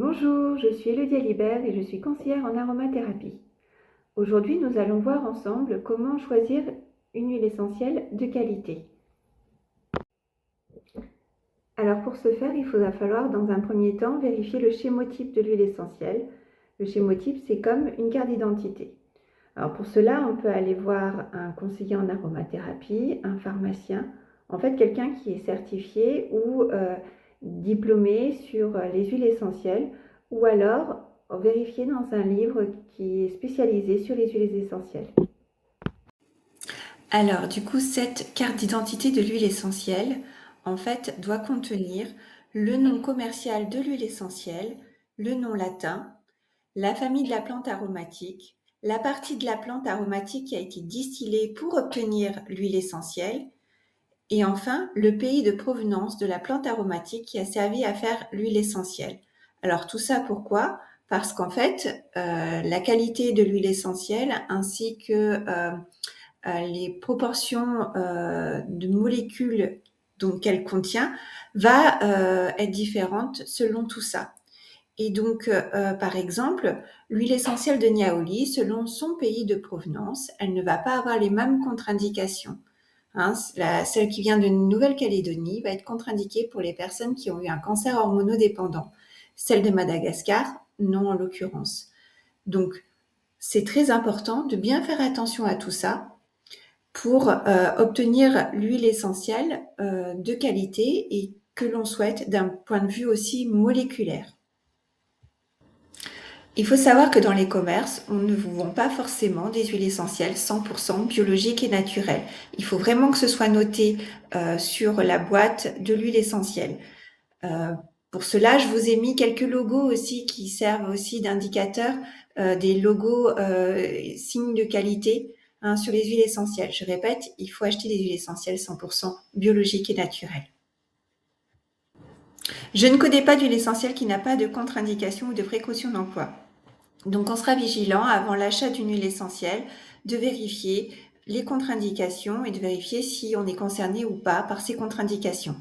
Bonjour, je suis Elodie Alibert et je suis conseillère en aromathérapie. Aujourd'hui, nous allons voir ensemble comment choisir une huile essentielle de qualité. Alors pour ce faire, il va falloir dans un premier temps vérifier le schémotype de l'huile essentielle. Le schémotype, c'est comme une carte d'identité. Alors pour cela, on peut aller voir un conseiller en aromathérapie, un pharmacien, en fait quelqu'un qui est certifié ou diplômé sur les huiles essentielles, ou alors vérifier dans un livre qui est spécialisé sur les huiles essentielles. Alors, du coup, cette carte d'identité de l'huile essentielle, en fait, doit contenir le nom commercial de l'huile essentielle, le nom latin, la famille de la plante aromatique, la partie de la plante aromatique qui a été distillée pour obtenir l'huile essentielle, et enfin, le pays de provenance de la plante aromatique qui a servi à faire l'huile essentielle. Alors, tout ça pourquoi? Parce qu'en fait, la qualité de l'huile essentielle ainsi que les proportions de molécules qu'elle contient va être différente selon tout ça. Et donc, par exemple, l'huile essentielle de Niaouli, selon son pays de provenance, elle ne va pas avoir les mêmes contre-indications. Hein, celle qui vient de Nouvelle-Calédonie va être contre-indiquée pour les personnes qui ont eu un cancer hormonodépendant. Celle de Madagascar, non en l'occurrence. Donc, c'est très important de bien faire attention à tout ça pour obtenir l'huile essentielle de qualité et que l'on souhaite d'un point de vue aussi moléculaire. Il faut savoir que dans les commerces, on ne vous vend pas forcément des huiles essentielles 100% biologiques et naturelles. Il faut vraiment que ce soit noté sur la boîte de l'huile essentielle. Euh, pour cela, je vous ai mis quelques logos aussi qui servent aussi d'indicateurs, des logos signes de qualité sur les huiles essentielles. Je répète, il faut acheter des huiles essentielles 100% biologiques et naturelles. Je ne connais pas d'huile essentielle qui n'a pas de contre-indication ou de précaution d'emploi. Donc, on sera vigilant avant l'achat d'une huile essentielle de vérifier les contre-indications et de vérifier si on est concerné ou pas par ces contre-indications.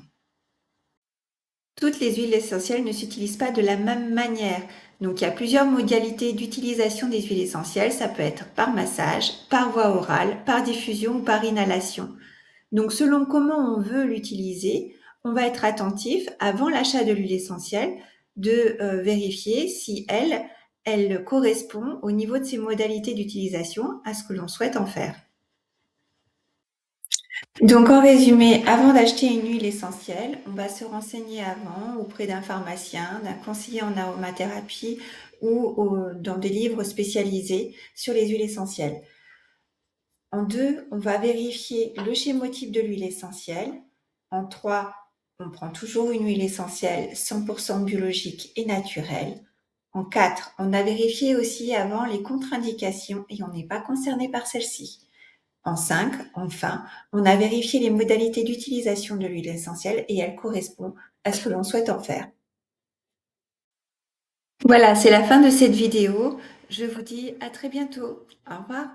Toutes les huiles essentielles ne s'utilisent pas de la même manière. Donc, il y a plusieurs modalités d'utilisation des huiles essentielles. Ça peut être par massage, par voie orale, par diffusion ou par inhalation. Donc, selon comment on veut l'utiliser, on va être attentif avant l'achat de l'huile essentielle de vérifier si elle correspond au niveau de ses modalités d'utilisation à ce que l'on souhaite en faire. Donc, en résumé, avant d'acheter une huile essentielle, on va se renseigner avant auprès d'un pharmacien, d'un conseiller en aromathérapie ou dans des livres spécialisés sur les huiles essentielles. En 2, on va vérifier le schémotype de l'huile essentielle. En 3, on prend toujours une huile essentielle 100% biologique et naturelle. En 4, on a vérifié aussi avant les contre-indications et on n'est pas concerné par celles-ci. En 5, enfin, on a vérifié les modalités d'utilisation de l'huile essentielle et elle correspond à ce que l'on souhaite en faire. Voilà, c'est la fin de cette vidéo. Je vous dis à très bientôt. Au revoir.